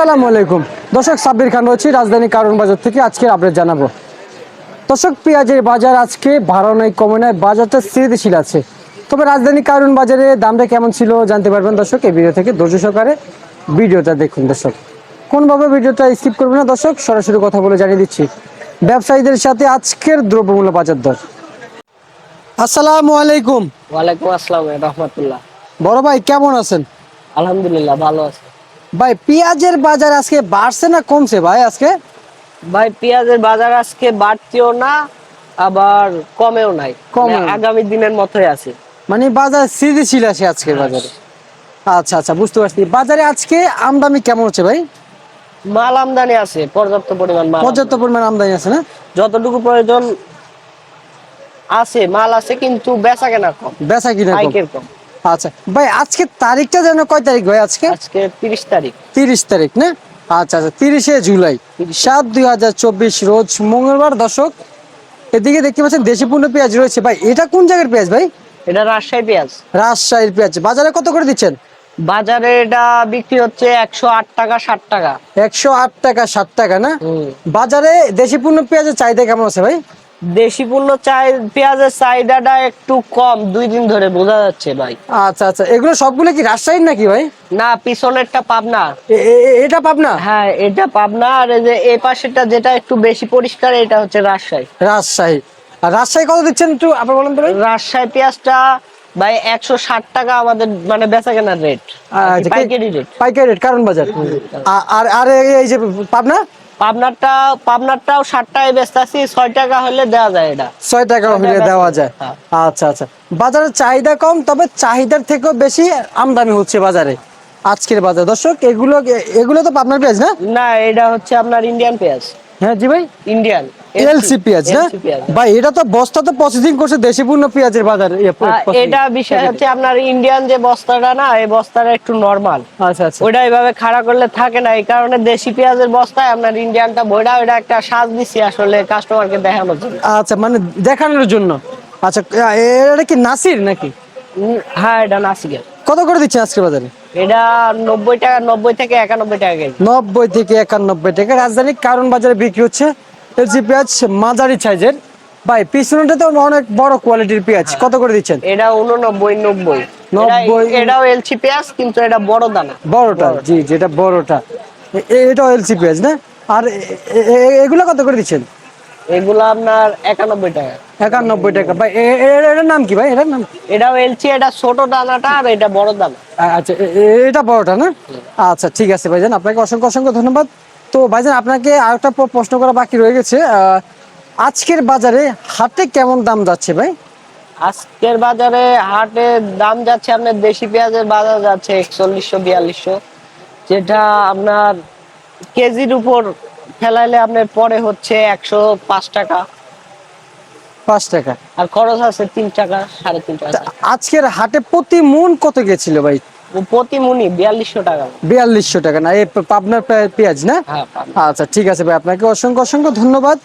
আসসালামু আলাইকুম দর্শক, সাব্বির খান রয়েছি রাজধানী কারণ বাজার থেকে। আজকে আপডেট জানাবো। দর্শক, পেঁয়াজের বাজার আজকে ভাড়া নাই কমে নাই, বাজারটা স্থিতিশীল আছে। তবে রাজধানী কারণ বাজারে দামটা কেমন ছিল জানতে পারবেন দর্শক এই ভিডিও থেকে। ধৈর্য সহকারে ভিডিওটা দেখুন দর্শক, কোনভাবে ভিডিওটা স্কিপ করবেন না দর্শক। সরাসরি কথা বলে জানিয়ে দিচ্ছি ব্যবসায়ীদের সাথে আজকের দ্রব্যমূল্য বাজার দর। আসসালামু আলাইকুম। ওয়ালাইকুম আসসালাম রহমতুল্লাহ। বড় ভাই কেমন আছেন? আলহামদুলিল্লাহ ভালো আছে। ভাই পেঁয়াজের বাজার আজকে বাড়ছে না কমছে ভাই আজকে? ভাই পেঁয়াজের বাজার আজকে বাড়তিও না আবার কমেও নাই, কমেও না। আগামী দিনের মতোই আছে। মানে বাজার স্থিতিশীল আছে আজকের বাজারে। আচ্ছা আচ্ছা, বুঝতে পারছি। বাজারে আজকে আমদানি কেমন হচ্ছে ভাই? মাল আমদানি আছে, পর্যাপ্ত পরিমাণ মাল পর্যাপ্ত পরিমাণ আমদানি আছে না? যতটুকু প্রয়োজন আছে মাল আছে, কিন্তু বেচা কেনা কম, বেচা কিনা কম। পাইকের কম। আচ্ছা ভাই, আজকে তারিখটা যেন কয় তারিখ ভাই? আজকে আজকে 30 তারিখ। 30 তারিখ না? আচ্ছা আচ্ছা, 30শে জুলাই 7/2024 রোজ মঙ্গলবার। দর্শক, এদিকে দেখতে পাচ্ছেন দেশি পণ্য পেঁয়াজ রয়েছে। ভাই এটা কোন জায়গার পেঁয়াজ ভাই? এটা রাজশাহী পেঁয়াজ। রাজশাহীর পেঁয়াজ। বাজারে কত করে দিচ্ছেন? বাজারে এটা বিক্রি হচ্ছে 108 টাকা 60 টাকা। 108 টাকা 60 টাকা না? বাজারে দেশি পণ্য পেঁয়াজের চাহিদা কেমন আছে ভাই? দেশি পণ্য পেঁয়াজের চাহিদাটা একটু কম 2 দিন ধরে বোঝা যাচ্ছে ভাই। আচ্ছা আচ্ছা, এগুলো সবগুলো কি রাজশাহীর নাকি ভাই? না, পিছনেরটা পাবনা। এটা পাবনা? হ্যাঁ, এটা পাবনা। আর এই যে এই পাশেরটা যেটা একটু বেশি পরিষ্কার, এটা হচ্ছে রাজশাহী। রাজশাহী। আর রাজশাহী কত দিচ্ছেন একটু আবার বলেন তো ভাই? রাজশাহী পেঁয়াজটা ভাই 160 টাকা আমাদের মানে বেচা কেনার রেট, পাইকারি রেট। পাইকারি রেট কারণ বাজার। আর আর এই যে পাবনা? পাবনারটাও 60 টাকায় বেচতাছি, 6 টাকা হলে দেওয়া যায়। এটা 6 টাকা হলে দেওয়া যায়। হ্যাঁ। আচ্ছা আচ্ছা, বাজারের চাহিদা কম, তবে চাহিদার থেকেও বেশি আমদানি হচ্ছে বাজারে আজকের বাজার। দর্শক, এগুলো এগুলো তো পাবনার পেঁয়াজ না? না, এটা হচ্ছে আপনার ইন্ডিয়ান পেঁয়াজ। হ্যাঁ জি ভাই, ইন্ডিয়ান এলসি পেঁয়াজ না ভাই? এটা তো বস্তা তো প্রসেসিং করছে দেশি পণ্য পেঁয়াজের বাজার। এটা বিষয় হচ্ছে আপনার ইন্ডিয়ান যে বস্তাটা না, এই বস্তাটা একটু নরমাল। আচ্ছা আচ্ছা, ওইটা এইভাবে খাড়া করলে থাকে না, এই কারণে দেশি পেঁয়াজের বস্তায় আপনার ইন্ডিয়ানটা বইটা, ওইটা একটা সাজ দিছি আসলে কাস্টমারকে দেখানোর জন্য। আচ্ছা, মানে দেখানোর জন্য। আচ্ছা, এটা কি নাসির নাকি? হ্যাঁ, এটা নাসিকের। কত করে দিচ্ছে আজকে বাজারে? এটা 90 টাকা, 90 থেকে 91 টাকা কেজি। 90 থেকে 91 টাকা রাজধানী কারণ বাজারে বিক্রি হচ্ছে এলসি পেঁয়াজ, মাঝারি সাইজের। ভাই পিছনটা তো অনেক বড় কোয়ালিটির পেঁয়াজ, কত করে দিচ্ছেন? এটা 89 90। 90। এটাও এলসি পেঁয়াজ, কিন্তু এটা বড় দানা। বড়টা? জি, যেটা বড়টা এটাও এলসি পেঁয়াজ না? আর এগুলো কত করে দিচ্ছেন? এগুলা আপনার 91 টাকা। 91 টাকা। ভাই এটার নাম কি ভাই? এটার নাম? এটাও এলসি, এটা ছোট দানাটা আর এটা বড় দানা। আচ্ছা, এটা বড়টা না? আচ্ছা ঠিক আছে ভাইজান, আপনাকে অসংখ্য অসংখ্য ধন্যবাদ। তো ভাইজান, আপনাকে আরেকটা প্রশ্ন করা বাকি রয়ে গেছে। আজকের বাজারে হাটে কেমন দাম যাচ্ছে ভাই? আজকের বাজারে হাটে দাম যাচ্ছে আপনার দেশি পেঁয়াজের বাজার যাচ্ছে 4100 4200, যেটা আপনার কেজির উপর ফেলাইলে আপনার পরে হচ্ছে 105 টাকা। 5 টাকা। আর খরচ আছে 3 টাকা 3.5 টাকা। আজকের হাটে প্রতি মন কত গেছিল ভাই? প্রতি মুনি 4200 টাকা। 4200 টাকা না? এই পাবনার পেঁয়াজ না? হ্যাঁ। আচ্ছা ঠিক আছে ভাই, আপনাকে অসংখ্য অসংখ্য ধন্যবাদ।